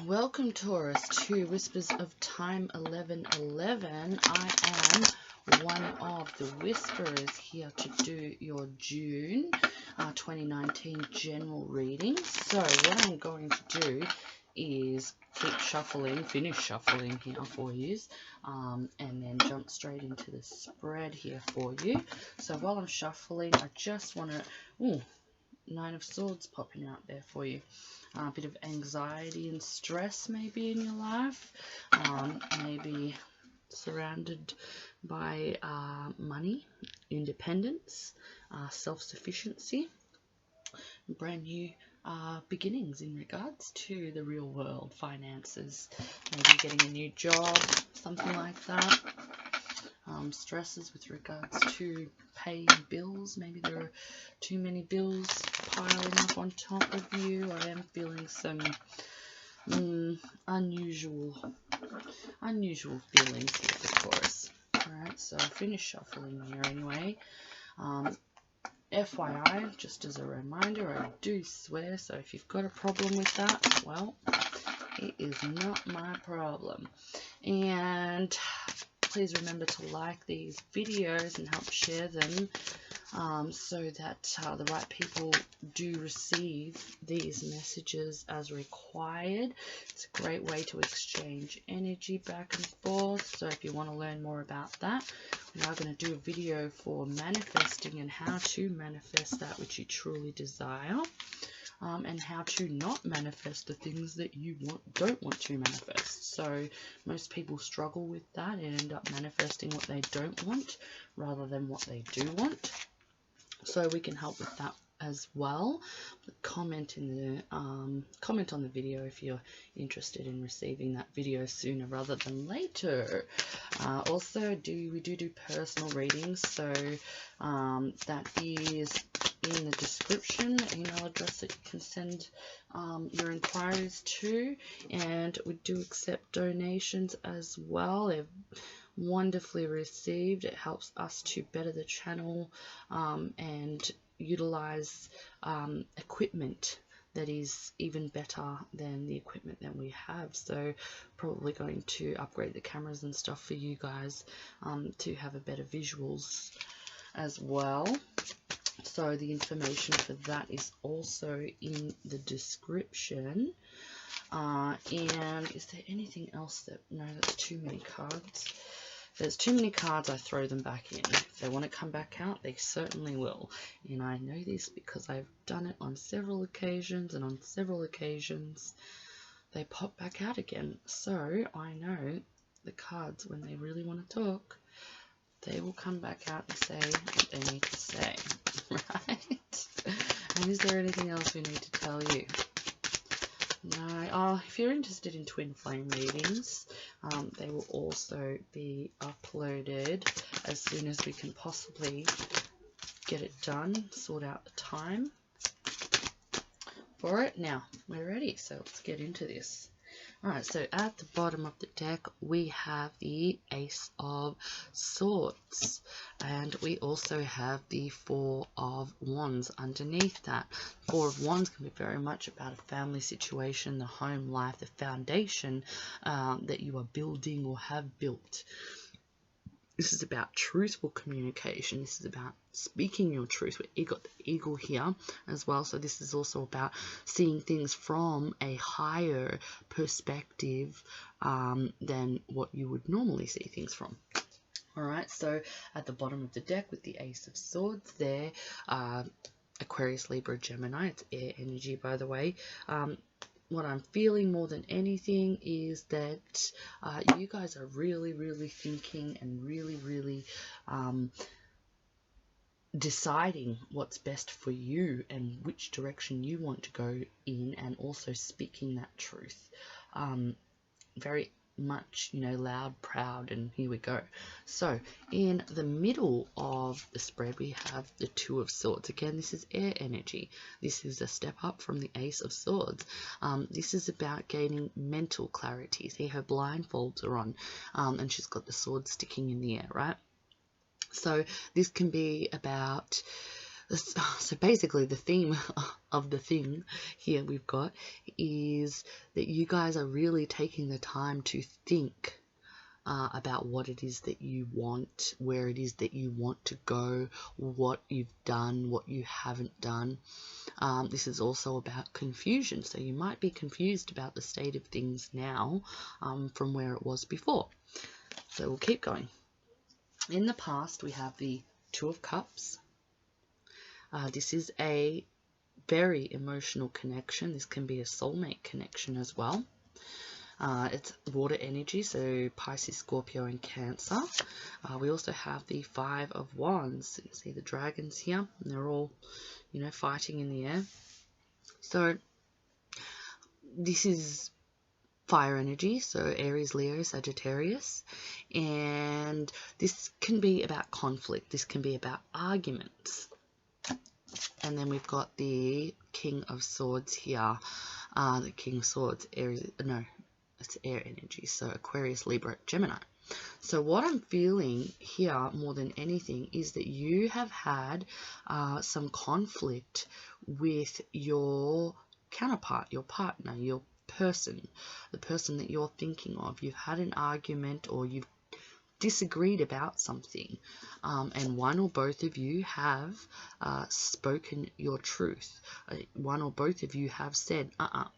Welcome, Taurus, to Whispers of Time 1111. I am one of the Whisperers here to do your June 2019 general reading. So what I'm going to do is keep shuffling, finish shuffling here for you, and then jump straight into the spread here for you. So while I'm shuffling, I just want to... Nine of Swords popping out there for you. A bit of anxiety and stress maybe in your life. Maybe surrounded by money, independence, self-sufficiency, brand new beginnings in regards to the real world, finances, maybe getting a new job, something like that. Stresses with regards to paying bills. Maybe there are too many bills piling up on top of you. I am feeling some unusual feelings here, of course. Alright, so I'll finish shuffling here anyway. FYI, just as a reminder, I do swear, so if you've got a problem with that, well, it is not my problem. And please remember to like these videos and help share them so that the right people do receive these messages as required. It's a great way to exchange energy back and forth. So if you want to learn more about that, we are going to do a video for manifesting and how to manifest that which you truly desire. And how to not manifest the things that you don't want to manifest. So most people struggle with that and end up manifesting what they don't want rather than what they do want. So we can help with that as well. Comment on the video if you're interested in receiving that video sooner rather than later. Also, we do personal readings, so that is in the description, the email address that you can send your inquiries to, and we do accept donations as well. They're wonderfully received. It helps us to better the channel and utilize equipment that is even better than the equipment that we have. So probably going to upgrade the cameras and stuff for you guys to have a better visuals as well. So the information for that is also in the description. And is there anything else that... No, that's too many cards. If there's too many cards, I throw them back in. If they want to come back out, they certainly will. And I know this because I've done it on several occasions, and on several occasions they pop back out again. So I know the cards, when they really want to talk, they will come back out and say what they need to say, right? And is there anything else we need to tell you? No. Oh, if you're interested in twin flame readings, they will also be uploaded as soon as we can possibly get it done, sort out the time for it. Now, we're ready, so let's get into this. Alright, so at the bottom of the deck we have the Ace of Swords, and we also have the Four of Wands underneath that. Four of Wands can be very much about a family situation, the home life, the foundation that you are building or have built. This is about truthful communication. This is about speaking your truth. We've got the eagle here as well. So this is also about seeing things from a higher perspective than what you would normally see things from. Alright, so at the bottom of the deck with the Ace of Swords there, Aquarius, Libra, Gemini. It's air energy, by the way. What I'm feeling more than anything is that you guys are really, really thinking and really, really deciding what's best for you and which direction you want to go in, and also speaking that truth. Very much, you know, loud, proud, and here we go. So in the middle of the spread we have the Two of Swords. Again, this is air energy. This is a step up from the Ace of Swords. This is about gaining mental clarity. See, her blindfolds are on, and she's got the sword sticking in the air, right? So this can be about So basically the theme of the thing here we've got is that you guys are really taking the time to think about what it is that you want, where it is that you want to go, what you've done, what you haven't done. This is also about confusion. So you might be confused about the state of things now from where it was before. So we'll keep going. In the past, we have the Two of Cups. This is a very emotional connection. This can be a soulmate connection as well. It's water energy, so Pisces, Scorpio, and Cancer. We also have the Five of Wands. You see the dragons here, and they're all, fighting in the air. So this is fire energy, so Aries, Leo, Sagittarius, and this can be about conflict. This can be about arguments. And then we've got the King of Swords here. The King of Swords, Aries, no, it's air energy, so Aquarius, Libra, Gemini. So what I'm feeling here more than anything is that you have had some conflict with your counterpart, your partner, your person, the person that you're thinking of. You've had an argument or you've disagreed about something, and one or both of you have spoken your truth. One or both of you have said,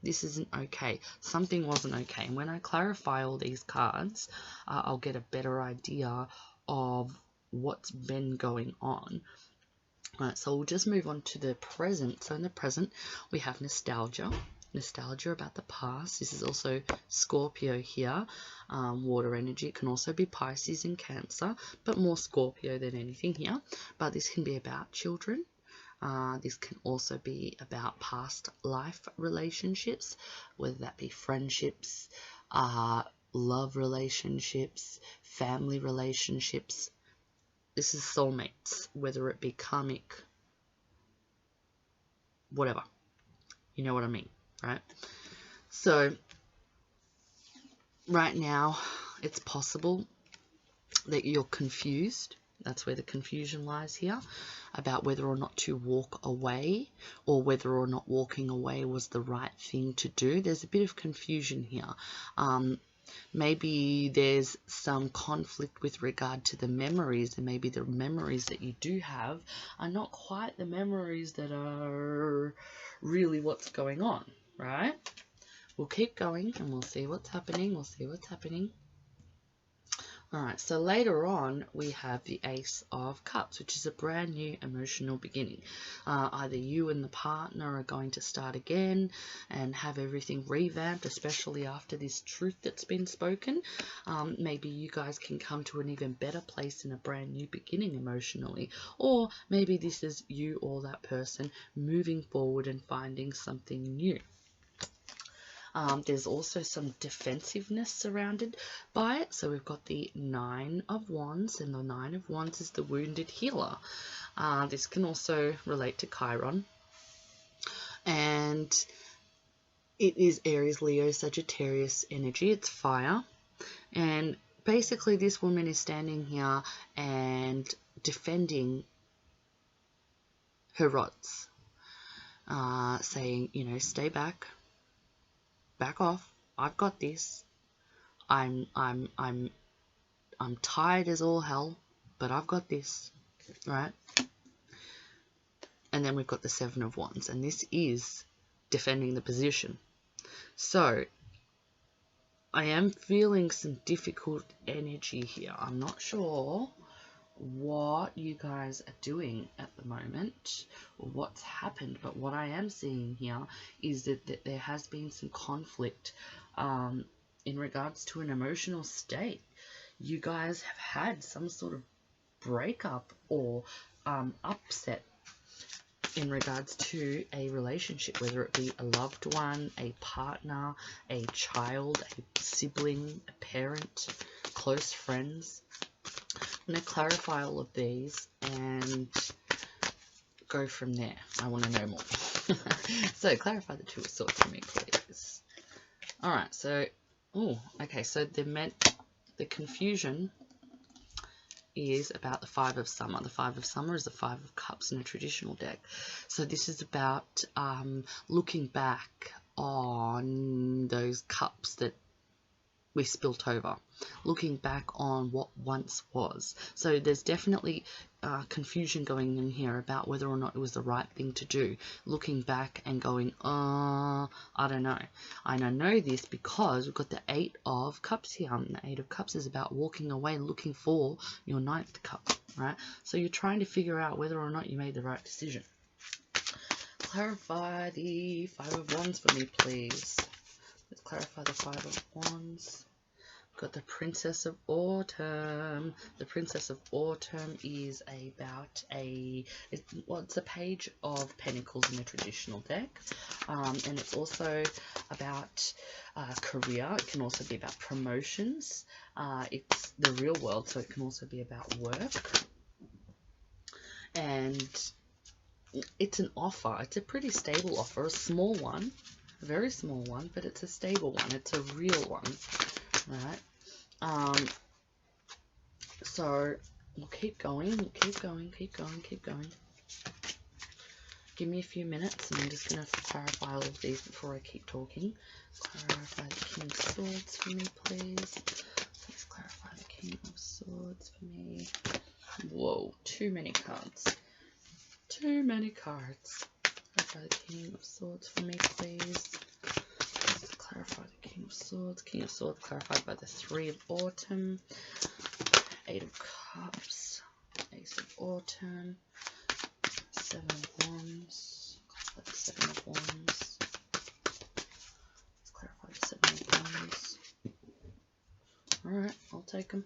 this isn't okay. Something wasn't okay. And when I clarify all these cards, I'll get a better idea of what's been going on. Alright, so we'll just move on to the present. So in the present, we have nostalgia. Nostalgia about the past. This is also Scorpio here, water energy. It can also be Pisces and Cancer, but more Scorpio than anything here. But this can be about children. This can also be about past life relationships, whether that be friendships, love relationships, family relationships. This is soulmates, whether it be karmic, whatever. You know what I mean, right? So right now it's possible that you're confused. That's where the confusion lies here, about whether or not to walk away or whether or not walking away was the right thing to do. There's a bit of confusion here. Maybe there's some conflict with regard to the memories, and maybe the memories that you do have are not quite the memories that are really what's going on, right? We'll keep going and we'll see what's happening. Alright, so later on we have the Ace of Cups, which is a brand new emotional beginning. Either you and the partner are going to start again and have everything revamped, especially after this truth that's been spoken. Maybe you guys can come to an even better place in a brand new beginning emotionally. Or maybe this is you or that person moving forward and finding something new. There's also some defensiveness surrounded by it. So we've got the Nine of Wands, and the Nine of Wands is the wounded healer. This can also relate to Chiron. And it is Aries, Leo, Sagittarius energy. It's fire. And basically this woman is standing here and defending her rods. Saying, stay back. Back off. I've got this. I'm tired as all hell, but I've got this, right? And then we've got the Seven of Wands, and this is defending the position. So I am feeling some difficult energy here. I'm not sure what you guys are doing at the moment or what's happened, but what I am seeing here is that there has been some conflict in regards to an emotional state. You guys have had some sort of breakup or upset in regards to a relationship, whether it be a loved one, a partner, a child, a sibling, a parent, close friends. I'm going to clarify all of these and go from there. I want to know more. So clarify the Two of Swords for me, please. Alright, so, okay, so the confusion is about the Five of Summer. The Five of Summer is the Five of Cups in a traditional deck. So this is about looking back on those cups that we spilt over, looking back on what once was. So there's definitely confusion going in here about whether or not it was the right thing to do, looking back and going, I don't know. And I know this because we've got the Eight of Cups here, and the Eight of Cups is about walking away looking for your ninth cup, right? So you're trying to figure out whether or not you made the right decision. Clarify the Five of Wands for me, please. Let's clarify the Five of Wands. Got the Princess of Autumn. The Princess of Autumn is about it's a Page of Pentacles in a traditional deck, and it's also about career. It can also be about promotions. It's the real world, so it can also be about work, and it's an offer. It's a pretty stable offer, a small one, a very small one, but it's a stable one. It's a real one, right? So we'll keep going, keep going. Give me a few minutes, and I'm just going to clarify all of these before I keep talking. Clarify the King of Swords for me, please. Please clarify the King of Swords for me. Whoa, too many cards. Too many cards. Clarify the King of Swords for me, please. Let's clarify the King of Swords. King of Swords clarified by the Three of Autumn. Eight of Cups. Ace of Autumn. Seven of Wands. Clarify the Seven of Wands. Let's clarify the Seven of Wands. Alright, I'll take them.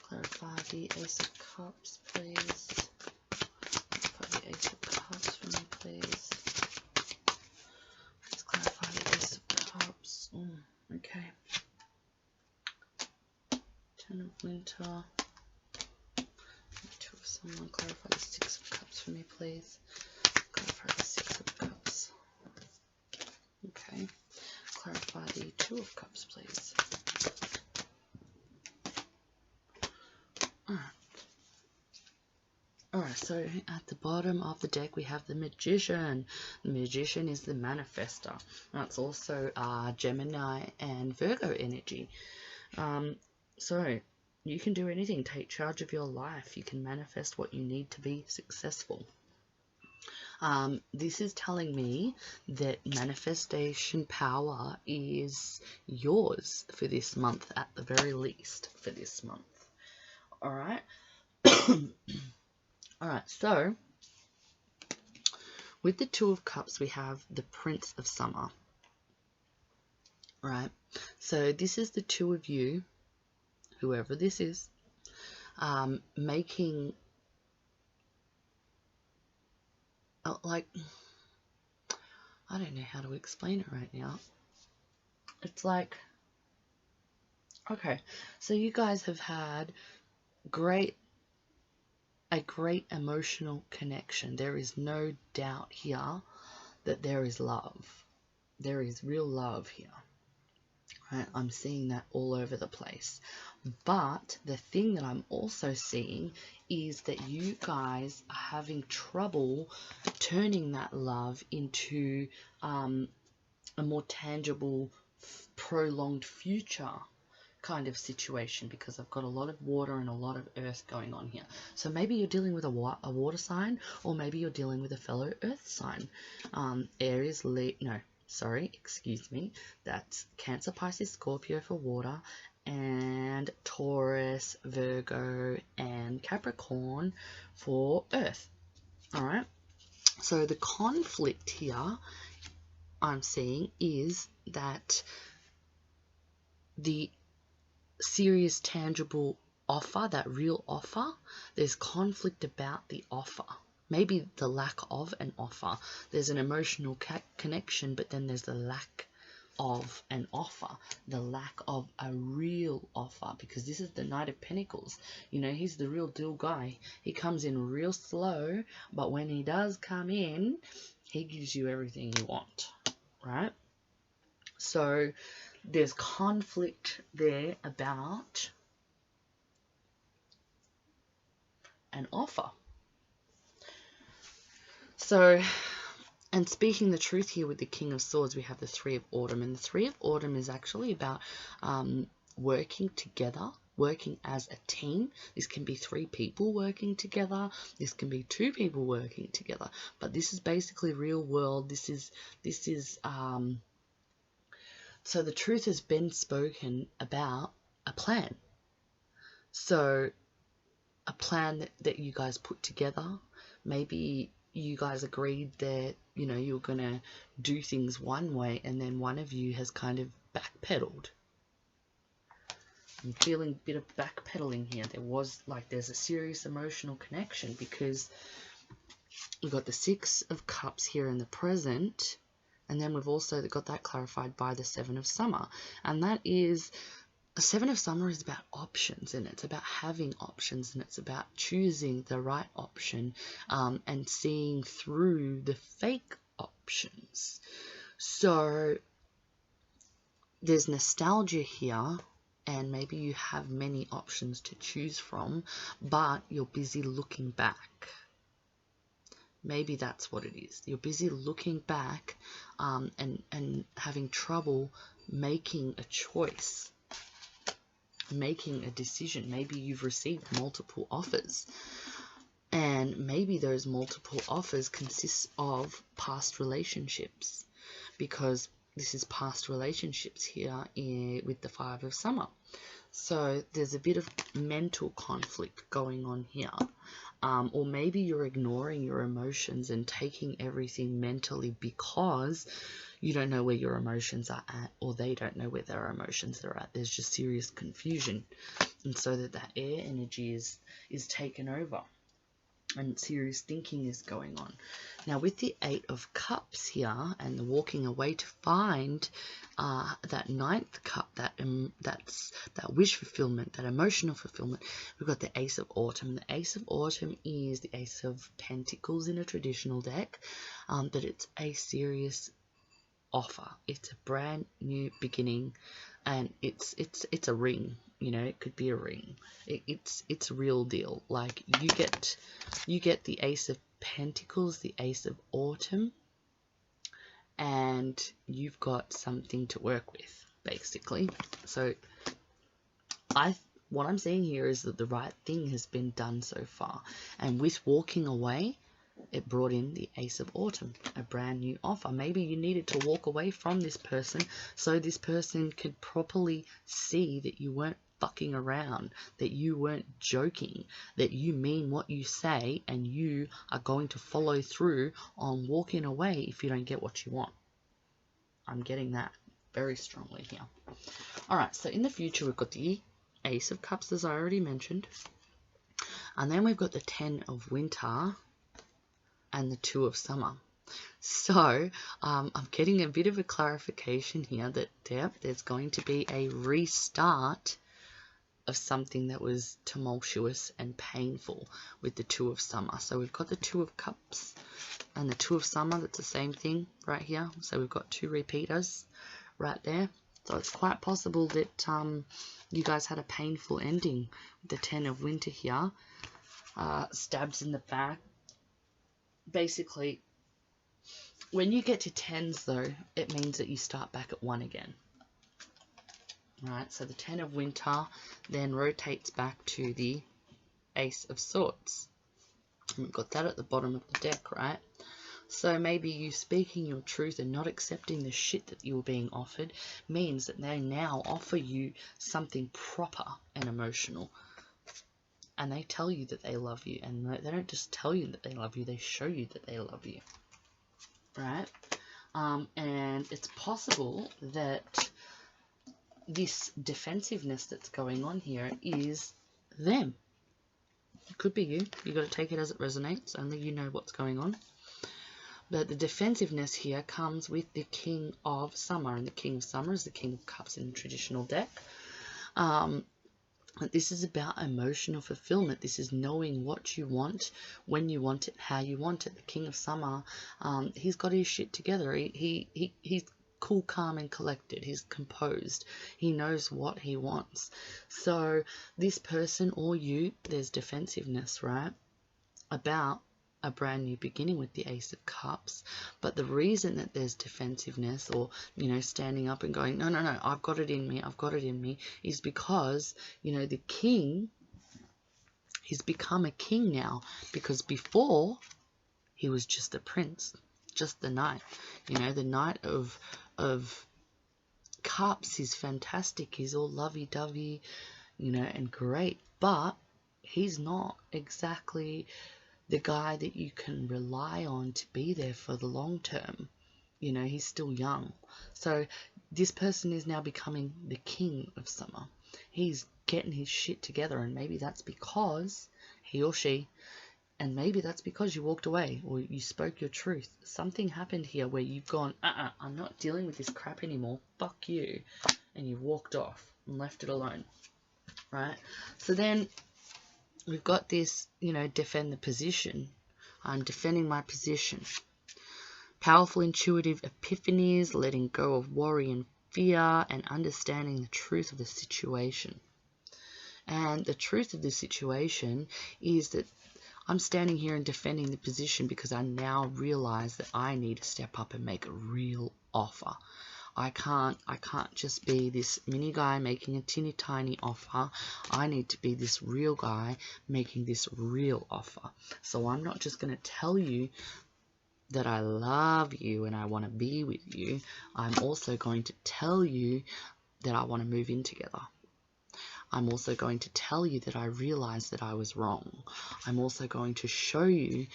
Clarify the Ace of Cups, please. Clarify the Ace of Cups for me, please. Let's clarify the Ace of Cups. Okay. Ten of Winter. Two of Summer. Clarify the Six of Cups for me, please. Clarify the Six of Cups. Okay. Clarify the Two of Cups, please. Alright, so at the bottom of the deck we have the Magician. The Magician is the manifester. That's also Gemini and Virgo energy. So you can do anything. Take charge of your life. You can manifest what you need to be successful. This is telling me that manifestation power is yours for this month, at the very least for this month. Alright? Alright, so with the Two of Cups we have the Prince of Summer. Right? So this is the two of you, whoever this is, making like, I don't know how to explain it right now. It's like, okay, so you guys have had a great emotional connection. There is no doubt here that there is love. There is real love here. Right? I'm seeing that all over the place. But the thing that I'm also seeing is that you guys are having trouble turning that love into a more tangible, prolonged future kind of situation, because I've got a lot of water and a lot of earth going on here. So maybe you're dealing with a water sign, or maybe you're dealing with a fellow earth sign. That's Cancer, Pisces, Scorpio for water, and Taurus, Virgo, and Capricorn for earth. Alright, so the conflict here I'm seeing is that the serious, tangible offer, that real offer, there's conflict about the offer. Maybe the lack of an offer. There's an emotional connection, but then there's the lack of an offer, the lack of a real offer, because this is the Knight of Pentacles. You know, he's the real deal guy. He comes in real slow, but when he does come in, he gives you everything you want, right? So there's conflict there about an offer. So, and speaking the truth here with the King of Swords, we have the Three of Autumn. And the Three of Autumn is actually about working together, working as a team. This can be 3 people working together. This can be 2 people working together. But this is basically real world. This is so the truth has been spoken about a plan. So a plan that you guys put together. Maybe you guys agreed that, you know, you're going to do things one way, and then one of you has kind of backpedaled. I'm feeling a bit of backpedaling here. There's a serious emotional connection, because we've got the Six of Cups here in the present, and then we've also got that clarified by the Seven of Summer. And that is, the Seven of Summer is about options, and it's about having options, and it's about choosing the right option, and seeing through the fake options. So there's nostalgia here, and maybe you have many options to choose from, but you're busy looking back. Maybe that's what it is. You're busy looking back, and having trouble making a choice, making a decision. Maybe you've received multiple offers, and maybe those multiple offers consist of past relationships, because this is past relationships here with the Five of Summer. So there's a bit of mental conflict going on here. Or maybe you're ignoring your emotions and taking everything mentally because you don't know where your emotions are at, or they don't know where their emotions are at. There's just serious confusion. And so that air energy is taken over, and serious thinking is going on. Now with the Eight of Cups here, and the walking away to find that ninth cup, that's that wish fulfillment, that emotional fulfillment, we've got the Ace of Autumn. The Ace of Autumn is the Ace of Pentacles in a traditional deck, that it's a serious offer. It's a brand new beginning, and it's a ring. You know, it could be a ring. It's a real deal. Like you get the Ace of Pentacles, the Ace of Autumn, and you've got something to work with, basically. So what I'm saying here is that the right thing has been done so far, and with walking away, it brought in the Ace of Autumn, a brand new offer. Maybe you needed to walk away from this person so this person could properly see that you weren't fucking around, that you weren't joking, that you mean what you say, and you are going to follow through on walking away if you don't get what you want. I'm getting that very strongly here. Alright, so in the future we've got the Ace of Cups, as I already mentioned, and then we've got the Ten of Winter and the Two of Summer. So I'm getting a bit of a clarification here that there's going to be a restart of something that was tumultuous and painful with the Two of Summer. So we've got the Two of Cups and the Two of Summer. That's the same thing right here. So we've got 2 repeaters right there. So it's quite possible that you guys had a painful ending with the Ten of Winter here. Stabs in the back. Basically, when you get to 10s though, it means that you start back at 1 again. Right, so the Ten of Winter then rotates back to the Ace of Swords. And we've got that at the bottom of the deck, right? So maybe you speaking your truth and not accepting the shit that you were being offered means that they now offer you something proper and emotional. And they tell you that they love you. And they don't just tell you that they love you, they show you that they love you. Right? And it's possible that this defensiveness that's going on here is them. It could be you. You've got to take it as it resonates. Only you know what's going on. But the defensiveness here comes with the King of Summer. And the King of Summer is the King of Cups in the traditional deck. This is about emotional fulfillment. This is knowing what you want, when you want it, how you want it. The King of Summer, he's got his shit together. He's cool, calm, and collected. He's composed. He knows what he wants. So this person or you, there's defensiveness, right? about a brand new beginning with the Ace of Cups. But the reason that there's defensiveness, or, you know, standing up and going, no, no, no, I've got it in me, I've got it in me, is because, you know, the king, he's become a king now, because before he was just a prince, just the knight. You know, the Knight of Cups is fantastic. He's all lovey-dovey, you know, and great, but he's not exactly the guy that you can rely on to be there for the long term. You know, he's still young. So this person is now becoming the king of summer. He's getting his shit together, and maybe that's because he or she, and maybe that's because you walked away or you spoke your truth. Something happened here where you've gone, I'm not dealing with this crap anymore. Fuck you. And you've walked off and left it alone. Right? So then we've got this, you know, defend the position. I'm defending my position. Powerful intuitive epiphanies, letting go of worry and fear, and understanding the truth of the situation. And the truth of the situation is that I'm standing here and defending the position because I now realize that I need to step up and make a real offer. I can't just be this mini guy making a teeny tiny offer. I need to be this real guy making this real offer. So I'm not just going to tell you that I love you and I want to be with you. I'm also going to tell you that I want to move in together. I'm also going to tell you that I realized that I was wrong. I'm also going to show you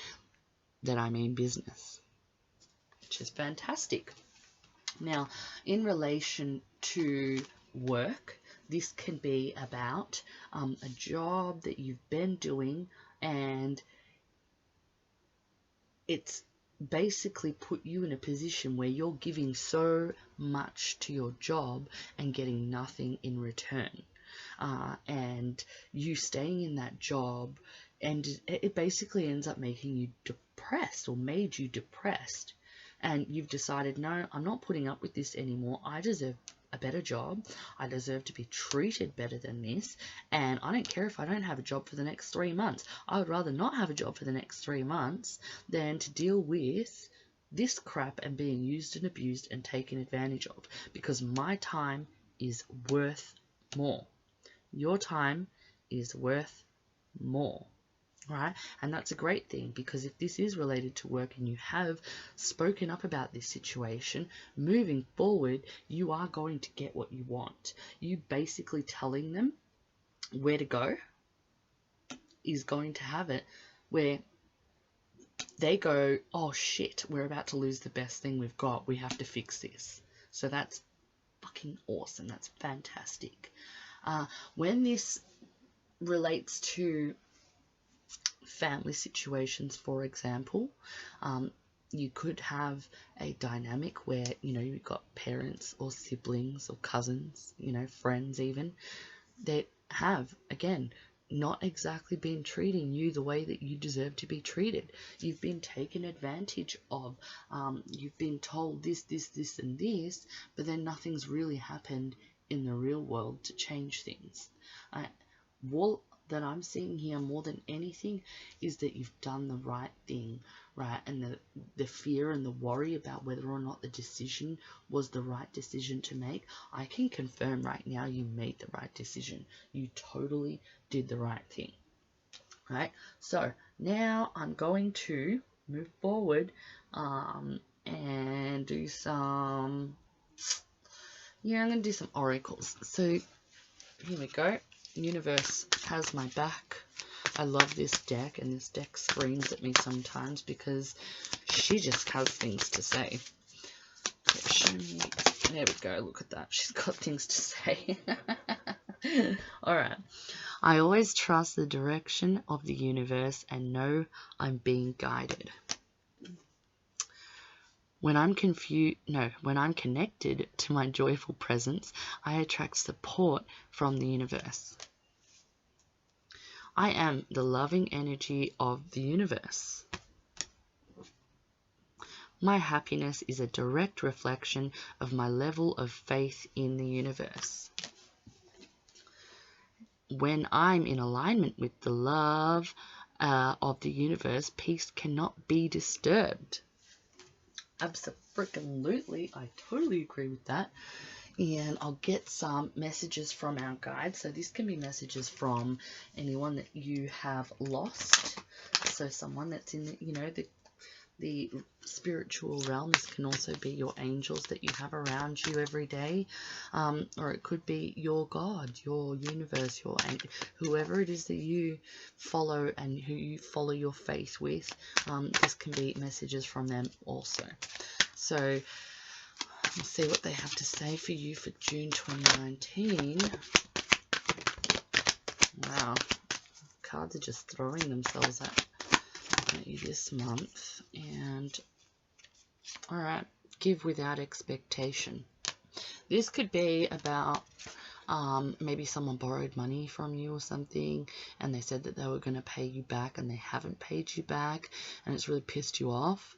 that I mean business, which is fantastic. Now, in relation to work, this can be about a job that you've been doing, and it's basically put you in a position where you're giving so much to your job and getting nothing in return. And you staying in that job, and it basically ends up making you depressed, or made you depressed, and you've decided, no, I'm not putting up with this anymore. I deserve a better job. I deserve to be treated better than this, and I don't care if I don't have a job for the next 3 months. I would rather not have a job for the next 3 months than to deal with this crap and being used and abused and taken advantage of, because my time is worth more. Your time is worth more, right? And that's a great thing, because if this is related to work and you have spoken up about this situation, moving forward, you are going to get what you want. You basically telling them where to go is going to have it where they go, oh shit, we're about to lose the best thing we've got. We have to fix this. So that's fucking awesome. That's fantastic. When this relates to family situations, for example, you could have a dynamic where, you know, you've got parents or siblings or cousins, you know, friends even, that have, again, not exactly been treating you the way that you deserve to be treated. You've been taken advantage of. You've been told this, and this, but then nothing's really happened in the real world to change things. What that I'm seeing here more than anything is that you've done the right thing, right? And the fear and the worry about whether or not the decision was the right decision to make, I can confirm right now you made the right decision. You totally did the right thing, right? So now I'm going to move forward and do some, I'm going to do some oracles. So here we go. Universe has my back. I love this deck, and this deck screams at me sometimes because she just has things to say. Okay, show me. There we go. Look at that. She's got things to say. Alright. I always trust the direction of the universe and know I'm being guided. When I'm connected to my joyful presence, I attract support from the universe. I am the loving energy of the universe. My happiness is a direct reflection of my level of faith in the universe. When I'm in alignment with the love of the universe, peace cannot be disturbed. Abso-freaking-lutely, I totally agree with that. And I'll get some messages from our guide. So this can be messages from anyone that you have lost. So someone that's in, the spiritual realm. This can also be your angels that you have around you every day. Or it could be your God, your universe, whoever it is that you follow and who you follow your faith with. This can be messages from them also. So we'll see what they have to say for you for June 2019. Wow. Cards are just throwing themselves at you this month. And, alright, give without expectation. This could be about maybe someone borrowed money from you or something, and they said that they were going to pay you back, and they haven't paid you back, and it's really pissed you off.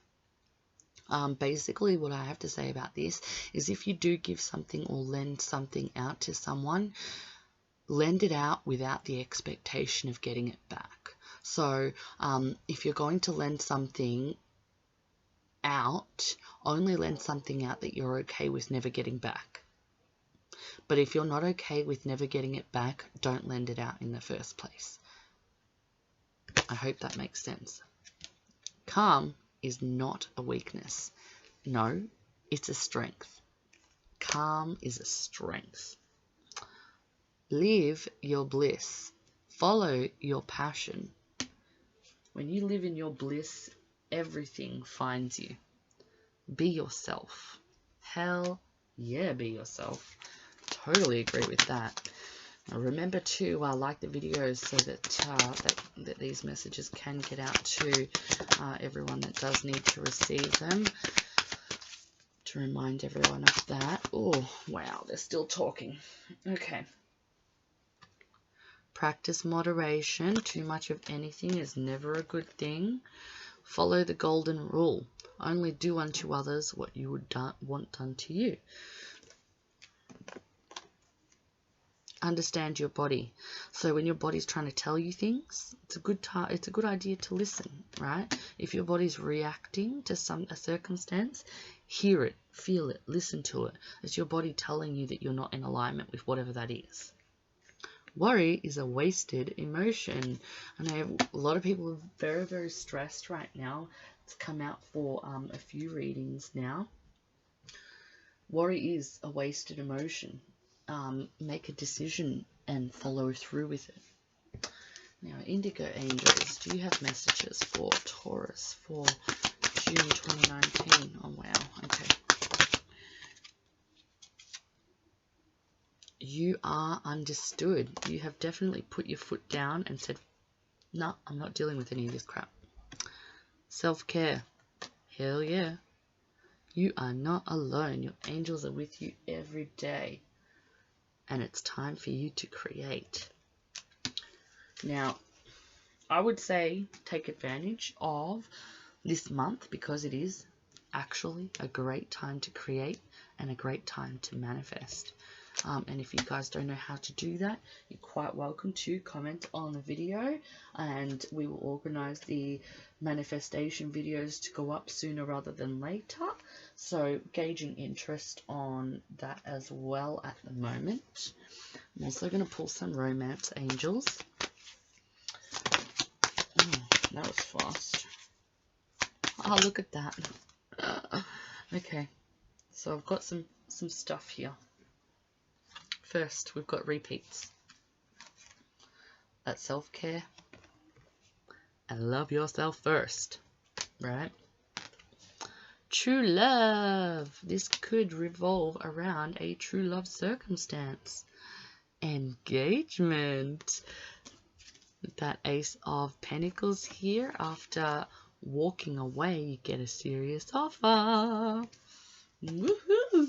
Basically, what I have to say about this is if you do give something or lend something out to someone, lend it out without the expectation of getting it back. So if you're going to lend something out, only lend something out that you're okay with never getting back. But if you're not okay with never getting it back, don't lend it out in the first place. I hope that makes sense. Calm is not a weakness. No, it's a strength. Calm is a strength. Live your bliss. Follow your passion. When you live in your bliss, everything finds you. Be yourself. Hell yeah, be yourself. Totally agree with that. Now remember to like the videos so that, that these messages can get out to everyone that does need to receive them. To remind everyone of that. Oh, wow, they're still talking. Okay. Practice moderation. Too much of anything is never a good thing. Follow the golden rule. Only do unto others what you would want done to you. Understand your body. So when your body's trying to tell you things, it's a good idea to listen, right? If your body's reacting to a circumstance, hear it, feel it, listen to it. It's your body telling you that you're not in alignment with whatever that is. Worry is a wasted emotion. I know a lot of people are very, very stressed right now. It's come out for a few readings now. Worry is a wasted emotion. Make a decision and follow through with it. Now, Indigo Angels, do you have messages for Taurus for June 2019? Oh, wow. Okay. You are understood. You have definitely put your foot down and said, no, I'm not dealing with any of this crap. Self-care. Hell yeah. You are not alone. Your angels are with you every day. And it's time for you to create. Now, I would say take advantage of this month because it is actually a great time to create and a great time to manifest. And if you guys don't know how to do that, you're quite welcome to comment on the video and we will organize the manifestation videos to go up sooner rather than later. So gauging interest on that as well at the moment. I'm also going to pull some romance angels. That was fast. Oh, look at that. Okay, so I've got some stuff here. First, we've got repeats. That's self-care. And love yourself first, right? True love. This could revolve around a true love circumstance. Engagement. That Ace of Pentacles here. After walking away, you get a serious offer. Woohoo!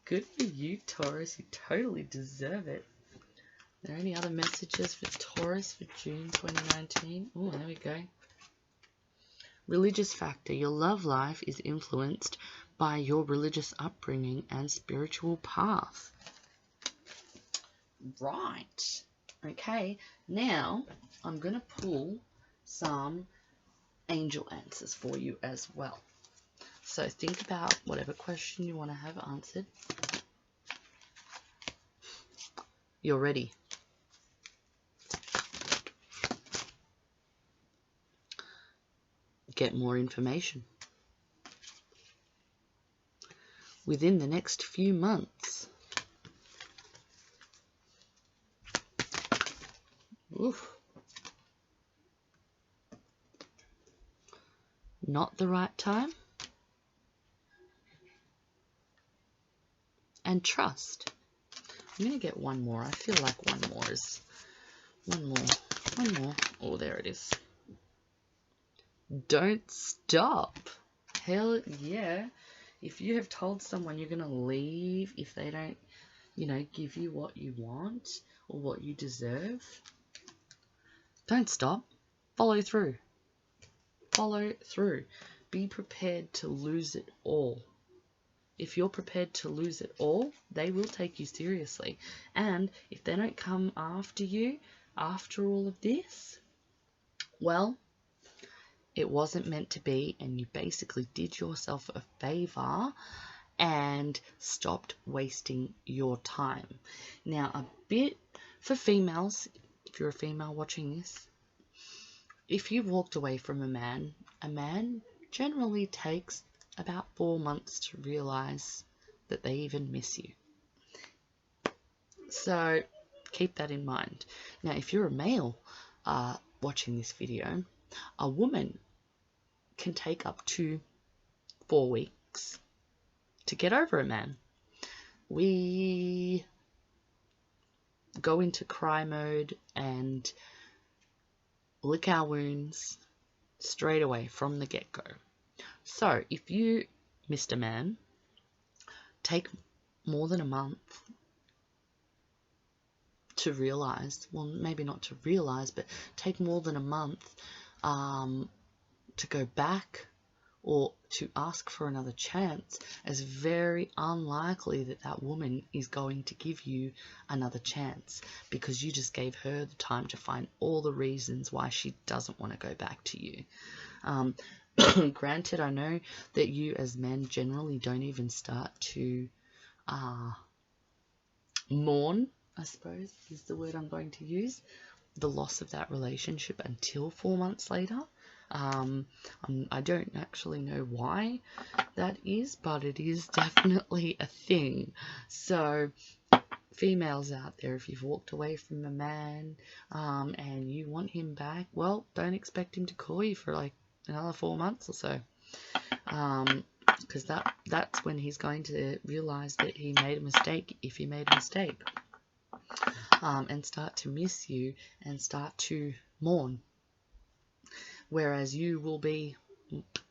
Good for you, Taurus. You totally deserve it. Are there any other messages for Taurus for June 2019? Oh, there we go. Religious factor. Your love life is influenced by your religious upbringing and spiritual path. Right. Okay. Now, I'm going to pull some angel answers for you as well. So think about whatever question you want to have answered. You're ready. Get more information. Within the next few months. Oof. Not the right time. And trust. I'm going to get one more. I feel like one more is... One more. Oh, there it is. Don't stop. Hell yeah. If you have told someone you're going to leave if they don't, give you what you want or what you deserve, don't stop. Follow through. Follow through. Be prepared to lose it all. If you're prepared to lose it all, they will take you seriously. And if they don't come after you after all of this, well, it wasn't meant to be, and you basically did yourself a favor and stopped wasting your time. Now, a bit for females, if you're a female watching this, if you walked away from a man generally takes about 4 months to realize that they even miss you. So keep that in mind. Now, if you're a male watching this video, a woman can take up to 4 weeks to get over a man. We go into cry mode and lick our wounds straight away from the get-go. So if you missed a man, take more than a month to realize, well, maybe not to realize, but take more than a month to go back or to ask for another chance, as very unlikely that that woman is going to give you another chance, because you just gave her the time to find all the reasons why she doesn't want to go back to you. Granted, I know that you as men generally don't even start to mourn, I suppose is the word I'm going to use, the loss of that relationship until 4 months later. I don't actually know why that is, but it is definitely a thing. So females out there, if you've walked away from a man and you want him back, well, don't expect him to call you for like another 4 months or so, because that's when he's going to realize that he made a mistake, if he made a mistake, and start to miss you and start to mourn, whereas you will be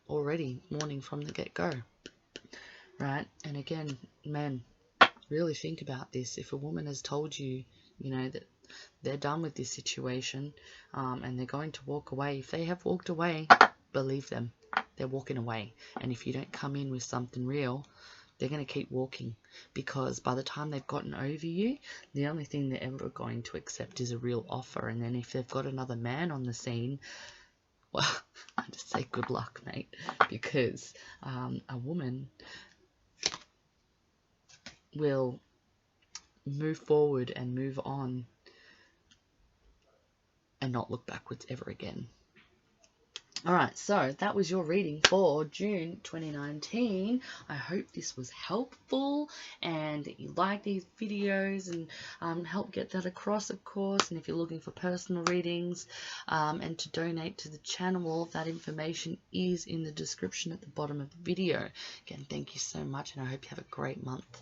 already mourning from the get-go, right? And again, men, really think about this. If a woman has told you, that they're done with this situation, and they're going to walk away, if they have walked away, believe them, they're walking away. And if you don't come in with something real, they're going to keep walking, because by the time they've gotten over you, the only thing they're ever going to accept is a real offer. And then if they've got another man on the scene, well, I just say good luck, mate, because a woman will move forward and move on and not look backwards ever again. Alright, so that was your reading for June 2019. I hope this was helpful and that you like these videos and help get that across, of course. And if you're looking for personal readings and to donate to the channel, all of that information is in the description at the bottom of the video. Again, thank you so much, and I hope you have a great month.